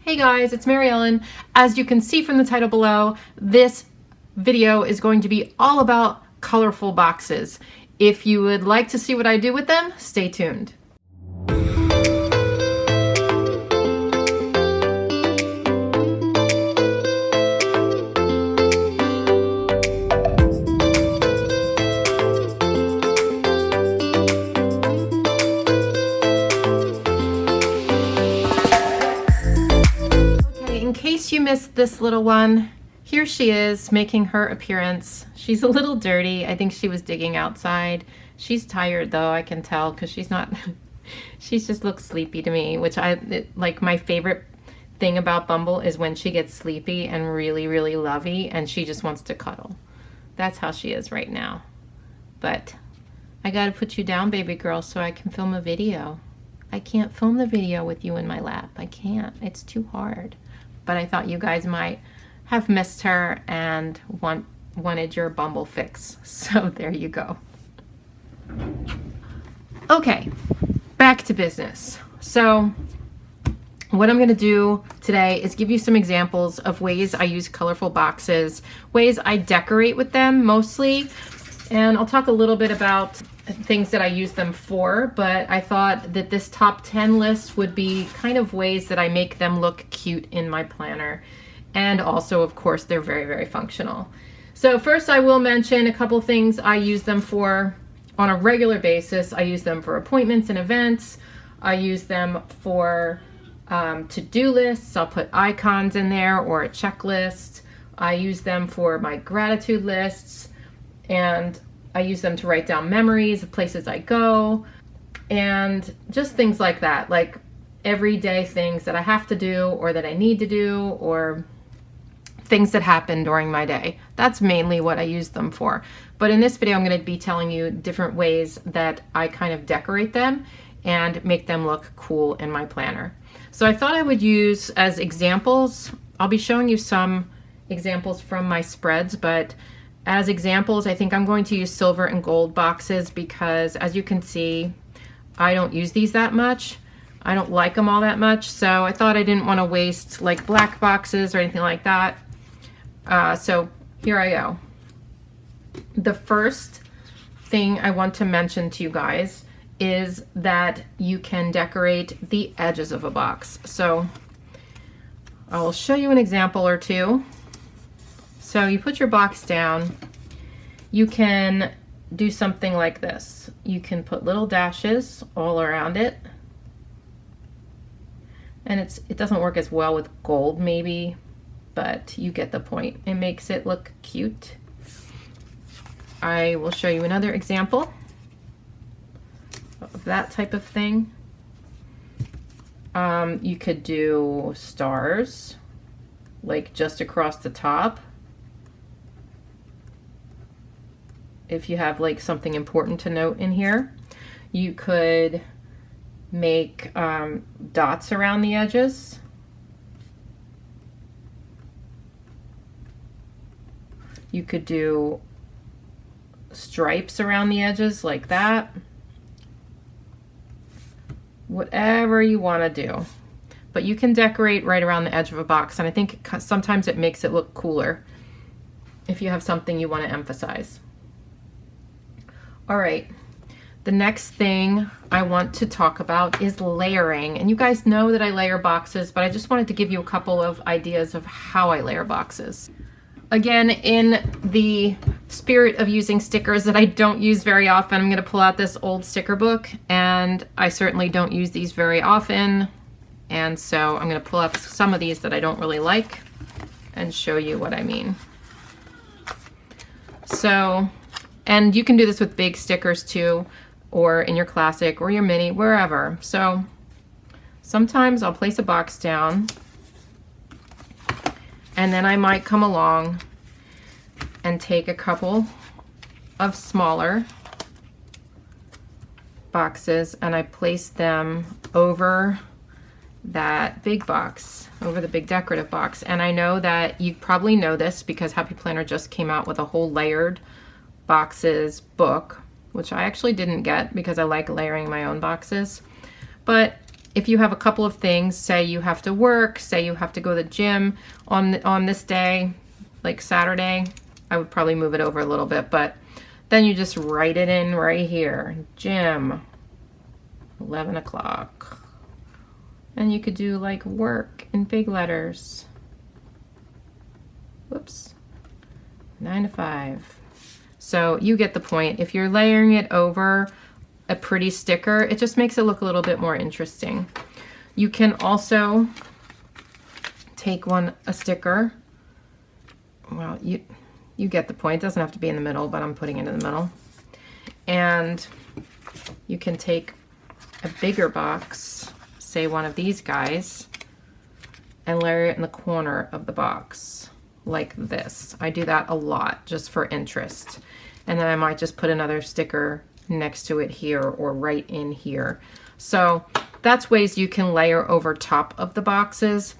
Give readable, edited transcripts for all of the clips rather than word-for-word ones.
Hey guys, it's Mary Ellen. As you can see from the title below, this video is going to be all about colorful boxes. If you would like to see what I do with them, stay tuned. In case you missed this little one, here she is making her appearance. She's a little dirty. I think she was digging outside. She's tired though, I can tell, because she's not, she just looks sleepy to me, which like my favorite thing about Bumble is when she gets sleepy and really lovey and she just wants to cuddle. That's how she is right now. But I gotta put you down, baby girl, so I can film a video. I can't film the video with you in my lap. I can't, it's too hard. But I thought you guys might have missed her and wanted your Bumble fix. So there you go. Okay, back to business. So what I'm gonna do today is give you some examples of ways I use colorful boxes, ways I decorate with them mostly, and I'll talk a little bit about things that I use them for, but I thought that this top 10 list would be kind of ways that I make them look cute in my planner. And also, of course, they're very functional. So first I will mention a couple things I use them for on a regular basis. I use them for appointments and events. I use them for to-do lists. I'll put icons in there or a checklist. I use them for my gratitude lists, and I use them to write down memories of places I go and just things like that, like everyday things that I have to do or that I need to do or things that happen during my day. That's mainly what I use them for. But in this video, I'm going to be telling you different ways that I kind of decorate them and make them look cool in my planner. So I thought I would use as examples, I'll be showing you some examples from my spreads, but as examples, I think I'm going to use silver and gold boxes because, as you can see, I don't use these that much. I don't like them all that much, so I thought I didn't want to waste like black boxes or anything like that. So here I go. The first thing I want to mention to you guys is that you can decorate the edges of a box. So I'll show you an example or two. So you put your box down, you can do something like this. You can put little dashes all around it. And it doesn't work as well with gold maybe, but you get the point. It makes it look cute. I will show you another example of that type of thing. You could do stars, like just across the top. If you have like something important to note in here, you could make dots around the edges. You could do stripes around the edges like that. Whatever you want to do. But you can decorate right around the edge of a box, and I think sometimes it makes it look cooler if you have something you want to emphasize. All right, the next thing I want to talk about is layering. And you guys know that I layer boxes, but I just wanted to give you a couple of ideas of how I layer boxes. Again, in the spirit of using stickers that I don't use very often, I'm gonna pull out this old sticker book, and I certainly don't use these very often. And so I'm gonna pull up some of these that I don't really like and show you what I mean. So, and you can do this with big stickers too, or in your classic or your mini, wherever. So sometimes I'll place a box down and then I might come along and take a couple of smaller boxes and I place them over that big box, over the big decorative box. And I know that you probably know this because Happy Planner just came out with a whole layered boxes book, which I actually didn't get because I like layering my own boxes. But if you have a couple of things, say you have to work, say you have to go to the gym on this day, like Saturday, I would probably move it over a little bit, but then you just write it in right here, gym, 11 o'clock. And you could do like work in big letters. Whoops, 9 to 5. So you get the point. If you're layering it over a pretty sticker, it just makes it look a little bit more interesting. You can also take a sticker. Well, you get the point. It doesn't have to be in the middle, but I'm putting it in the middle. And you can take a bigger box, say one of these guys, and layer it in the corner of the box like this. I do that a lot just for interest. And then I might just put another sticker next to it here or right in here. So that's ways you can layer over top of the boxes.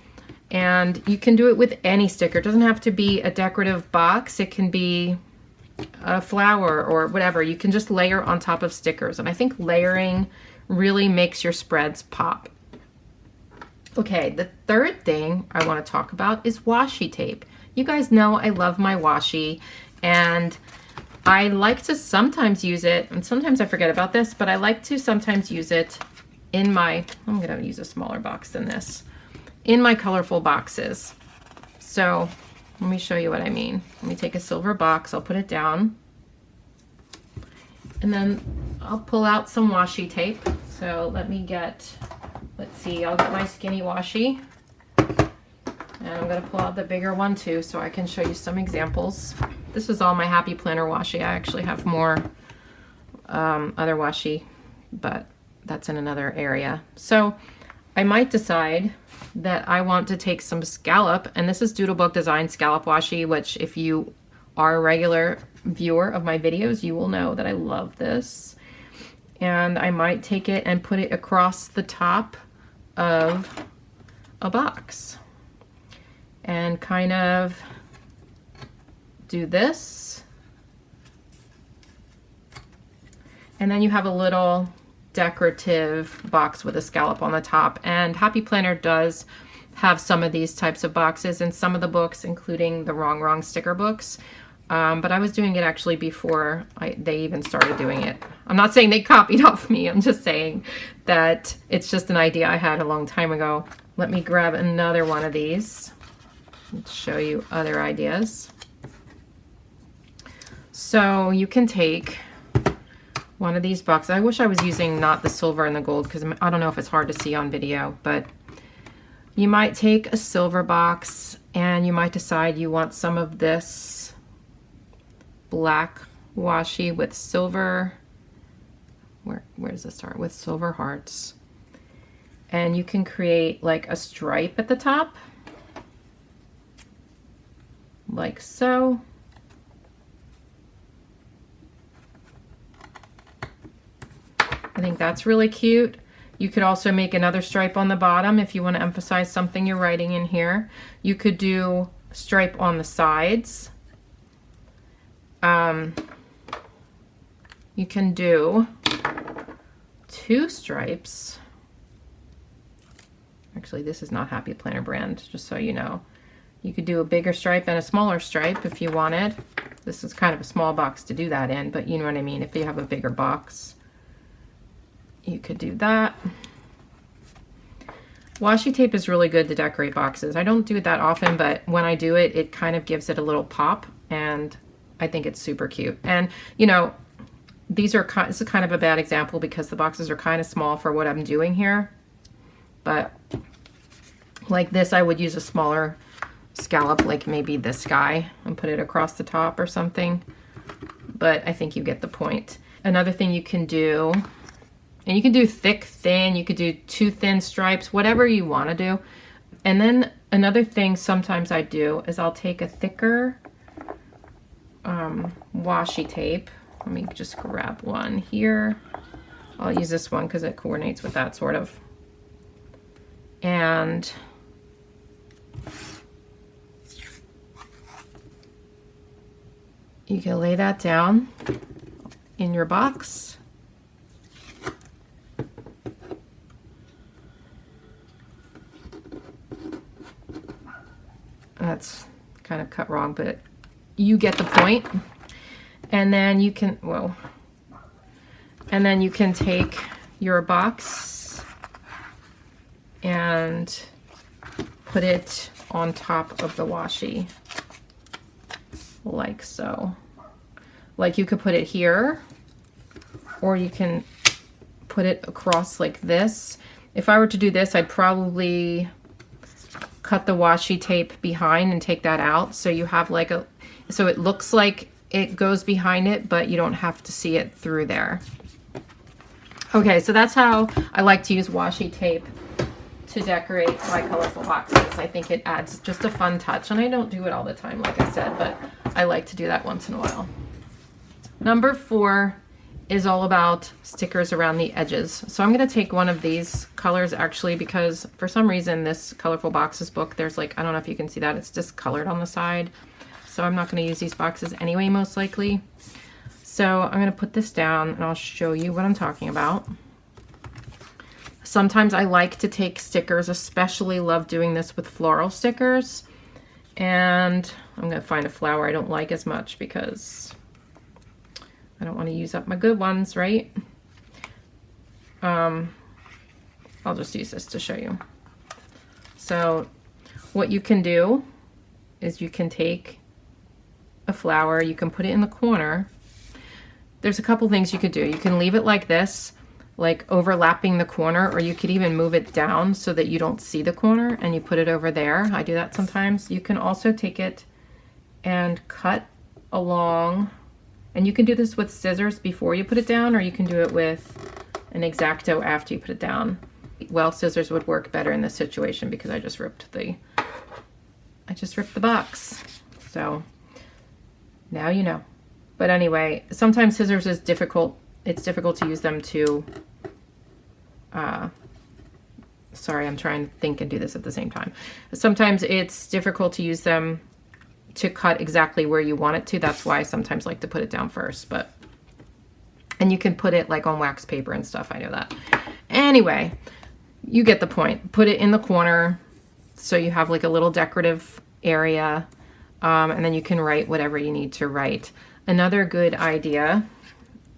And you can do it with any sticker. It doesn't have to be a decorative box. It can be a flower or whatever. You can just layer on top of stickers. And I think layering really makes your spreads pop. Okay, the third thing I want to talk about is washi tape. You guys know I love my washi, and I like to sometimes use it, and sometimes I forget about this, but I like to sometimes use it in my, I'm going to use a smaller box than this, in my colorful boxes. So let me show you what I mean. Let me take a silver box, I'll put it down, and then I'll pull out some washi tape. So let me get, let's see, I'll get my skinny washi. And I'm going to pull out the bigger one too so I can show you some examples. This is all my Happy Planner washi. I actually have more other washi, but that's in another area. So I might decide that I want to take some Scallop, and this is Doodlebug Design Scallop Washi, which if you are a regular viewer of my videos, you will know that I love this. And I might take it and put it across the top of a box. And kind of do this. And then you have a little decorative box with a scallop on the top. And Happy Planner does have some of these types of boxes in some of the books, including the Wrong sticker books. But I was doing it actually before they even started doing it. I'm not saying they copied off me. I'm just saying that it's just an idea I had a long time ago. Let me grab another one of these. Let's show you other ideas. So you can take one of these boxes. I wish I was using not the silver and the gold because I don't know if it's hard to see on video, but you might take a silver box and you might decide you want some of this black washi with silver, where does it start? With silver hearts. And you can create like a stripe at the top. Like so. I think that's really cute. You could also make another stripe on the bottom if you want to emphasize something you're writing in here. You could do a stripe on the sides. You can do 2 stripes. Actually, this is not Happy Planner brand, just so you know. You could do a bigger stripe and a smaller stripe if you wanted. This is kind of a small box to do that in, but you know what I mean. If you have a bigger box, you could do that. Washi tape is really good to decorate boxes. I don't do it that often, but when I do it, it kind of gives it a little pop, and I think it's super cute. And you know, this is kind of a bad example because the boxes are kind of small for what I'm doing here. But like this, I would use a smaller scallop, like maybe this guy, and put it across the top or something. But I think you get the point. Another thing you can do, and you can do thick, thin, you could do 2 thin stripes, whatever you want to do. And then another thing sometimes I do is I'll take a thicker washi tape. Let me just grab one here. I'll use this one because it coordinates with that sort of. And you can lay that down in your box. That's kind of cut wrong, but you get the point. And then you can, whoa. And then you can take your box and put it on top of the washi, like so. Like you could put it here, or you can put it across like this. If I were to do this, I'd probably cut the washi tape behind and take that out, so you have like a, so it looks like it goes behind it, but you don't have to see it through there. Okay, so that's how I like to use washi tape to decorate my colorful boxes. I think it adds just a fun touch, and I don't do it all the time, like I said, but I like to do that once in a while. Number 4 is all about stickers around the edges. So I'm going to take one of these colors, actually, because for some reason this colorful boxes book, there's like, I don't know if you can see that, it's just colored on the side. So I'm not going to use these boxes anyway, most likely. So I'm going to put this down and I'll show you what I'm talking about. Sometimes I like to take stickers, especially love doing this with floral stickers. And I'm going to find a flower I don't like as much because I don't want to use up my good ones, right? I'll just use this to show you. So what you can do is you can take a flower, you can put it in the corner. There's a couple things you could do. You can leave it like this, like overlapping the corner, or you could even move it down so that you don't see the corner and you put it over there. I do that sometimes. You can also take it and cut along, and you can do this with scissors before you put it down, or you can do it with an X-Acto after you put it down. Well, scissors would work better in this situation because I just ripped the box. So now you know. But anyway, sometimes scissors is difficult. It's difficult to use them to, sorry, I'm trying to think and do this at the same time. Sometimes it's difficult to use them to cut exactly where you want it to. That's why I sometimes like to put it down first, but, and you can put it like on wax paper and stuff. I know that. Anyway, you get the point. Put it in the corner so you have like a little decorative area, and then you can write whatever you need to write. Another good idea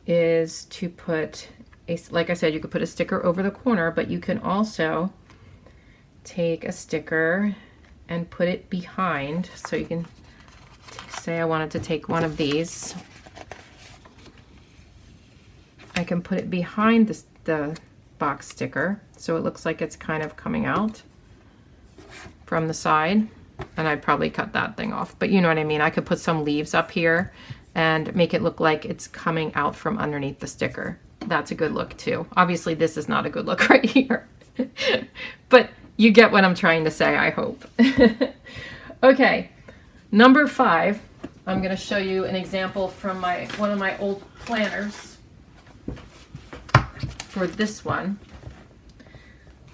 is to put a, like I said, you could put a sticker over the corner, but you can also take a sticker and put it behind. So you can say I wanted to take one of these. I can put it behind the box sticker so it looks like it's kind of coming out from the side. And I'd probably cut that thing off, but you know what I mean. I could put some leaves up here and make it look like it's coming out from underneath the sticker. That's a good look too. Obviously this is not a good look right here, but you get what I'm trying to say, I hope. Okay, number 5, I'm gonna show you an example from one of my old planners for this one.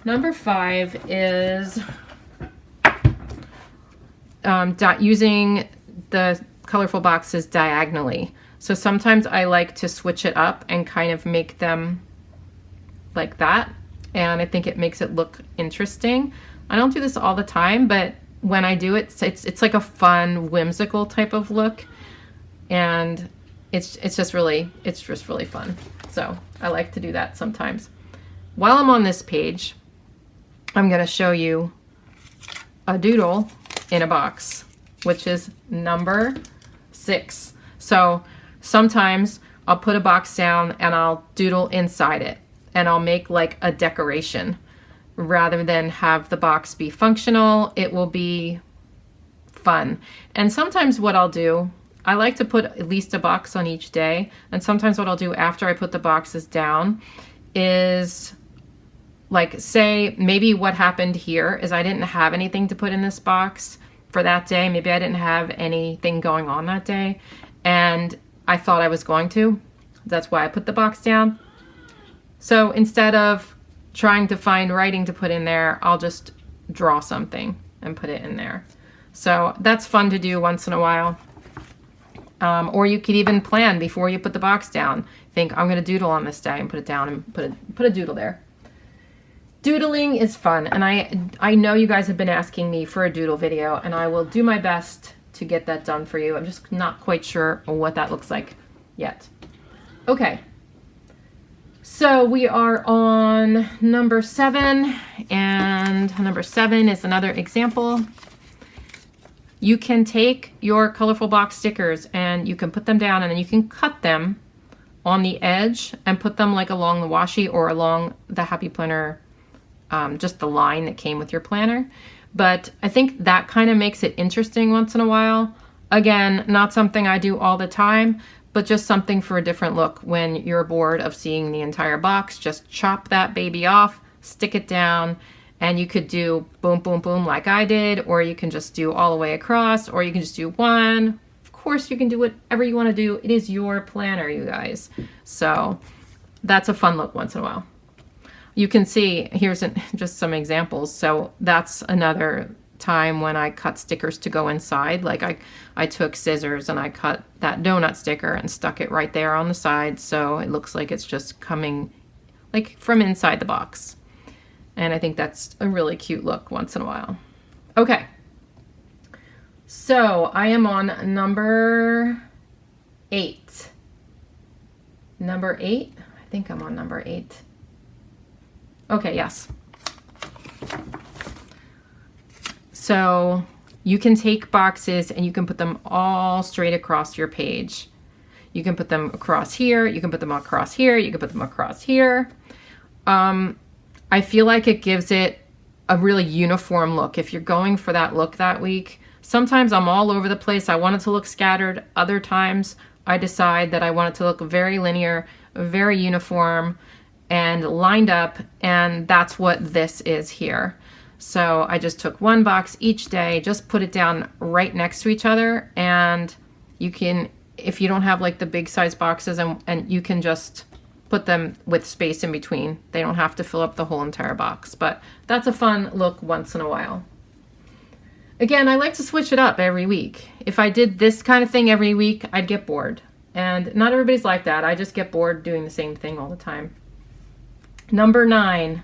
Number 5 is using the colorful boxes diagonally. So sometimes I like to switch it up and kind of make them like that, and I think it makes it look interesting. I don't do this all the time, but when I do it, it's like a fun, whimsical type of look, and it's just really fun. So I like to do that sometimes. While I'm on this page, I'm going to show you a doodle in a box, which is number 6. So sometimes I'll put a box down and I'll doodle inside it, and I'll make like a decoration. Rather than have the box be functional, it will be fun. And sometimes what I'll do, I like to put at least a box on each day, and sometimes what I'll do after I put the boxes down is, like, say maybe what happened here is I didn't have anything to put in this box for that day. Maybe I didn't have anything going on that day, and I thought I was going to. That's why I put the box down. So instead of trying to find writing to put in there, I'll just draw something and put it in there. So that's fun to do once in a while. Or you could even plan before you put the box down. Think, I'm going to doodle on this day, and put it down and put a doodle there. Doodling is fun, and I know you guys have been asking me for a doodle video, and I will do my best to get that done for you. I'm just not quite sure what that looks like yet. Okay, so we are on number 7, and number 7 is another example. You can take your colorful box stickers and you can put them down, and then you can cut them on the edge and put them like along the washi or along the Happy Planner, just the line that came with your planner. But I think that kind of makes it interesting once in a while. Again, not something I do all the time, but just something for a different look when you're bored of seeing the entire box. Just chop that baby off, stick it down, and you could do boom, boom, boom like I did, or you can just do all the way across, or you can just do one. Of course, you can do whatever you want to do. It is your planner, you guys. So that's a fun look once in a while. You can see, here's just some examples. So that's another time when I cut stickers to go inside. Like I took scissors and I cut that donut sticker and stuck it right there on the side, so it looks like it's just coming like from inside the box. And I think that's a really cute look once in a while. Okay, so I am on number 8. Number 8? I think I'm on number 8. Okay, yes. So you can take boxes and you can put them all straight across your page. You can put them across here, you can put them across here, you can put them across here. I feel like it gives it a really uniform look. If you're going for that look that week, sometimes I'm all over the place. I want it to look scattered. Other times I decide that I want it to look very linear, very uniform, and lined up, and that's what this is here. So I just took one box each day, just put it down right next to each other, and you can, if you don't have like the big size boxes, and you can just put them with space in between. They don't have to fill up the whole entire box, but that's a fun look once in a while. Again, I like to switch it up every week. If I did this kind of thing every week, I'd get bored. And not everybody's like that. I just get bored doing the same thing all the time. Number 9,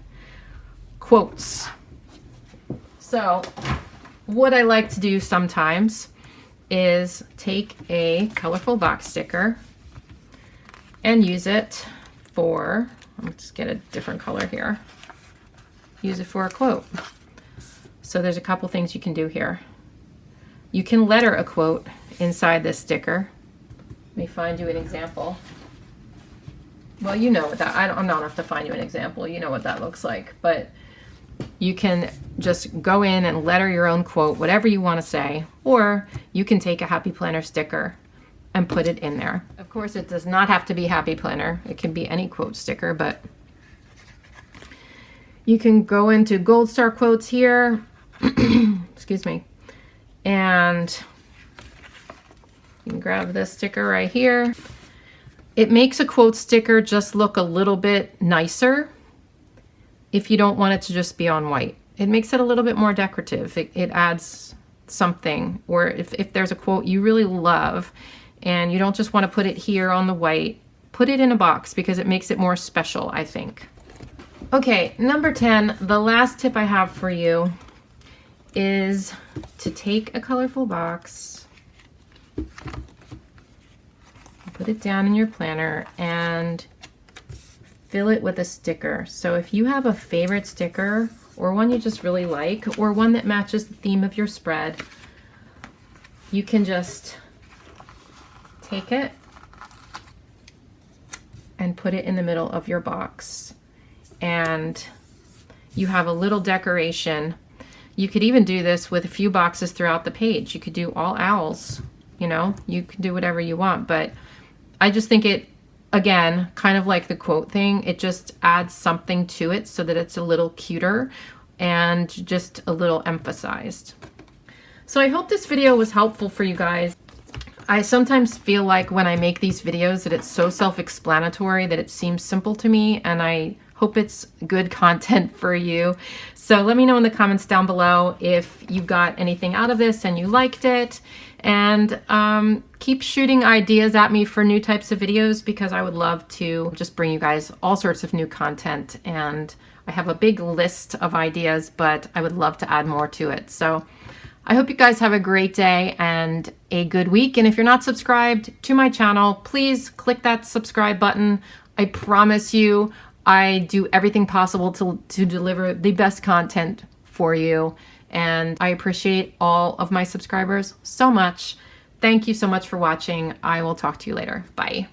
quotes. So what I like to do sometimes is take a colorful box sticker and use it for, let's just get a different color here. Use it for a quote. So there's a couple things you can do here. You can letter a quote inside this sticker. Let me find you an example. Well, you know what that, I'm not have to find you an example. You know what that looks like. But you can just go in and letter your own quote, whatever you want to say. Or you can take a Happy Planner sticker and put it in there. Of course, it does not have to be Happy Planner. It can be any quote sticker, but you can go into Gold Star quotes here. Excuse me. And you can grab this sticker right here. It makes a quote sticker just look a little bit nicer if you don't want it to just be on white. It makes it a little bit more decorative. It adds something. Or if there's a quote you really love and you don't just want to put it here on the white, put it in a box because it makes it more special, I think. Okay, number 10, the last tip I have for you is to take a colorful box, put it down in your planner, and fill it with a sticker. So if you have a favorite sticker or one you just really like or one that matches the theme of your spread, you can just take it and put it in the middle of your box. And you have a little decoration. You could even do this with a few boxes throughout the page. You could do all owls, you know, you can do whatever you want, but I just think it, again, kind of like the quote thing, it just adds something to it so that it's a little cuter and just a little emphasized. So I hope this video was helpful for you guys. I sometimes feel like when I make these videos that it's so self-explanatory that it seems simple to me, and I hope it's good content for you. So let me know in the comments down below if you got anything out of this and you liked it. And keep shooting ideas at me for new types of videos because I would love to just bring you guys all sorts of new content. And I have a big list of ideas, but I would love to add more to it. So I hope you guys have a great day and a good week. And if you're not subscribed to my channel, please click that subscribe button. I promise you, I do everything possible to deliver the best content for you. And I appreciate all of my subscribers so much. Thank you so much for watching. I will talk to you later. Bye.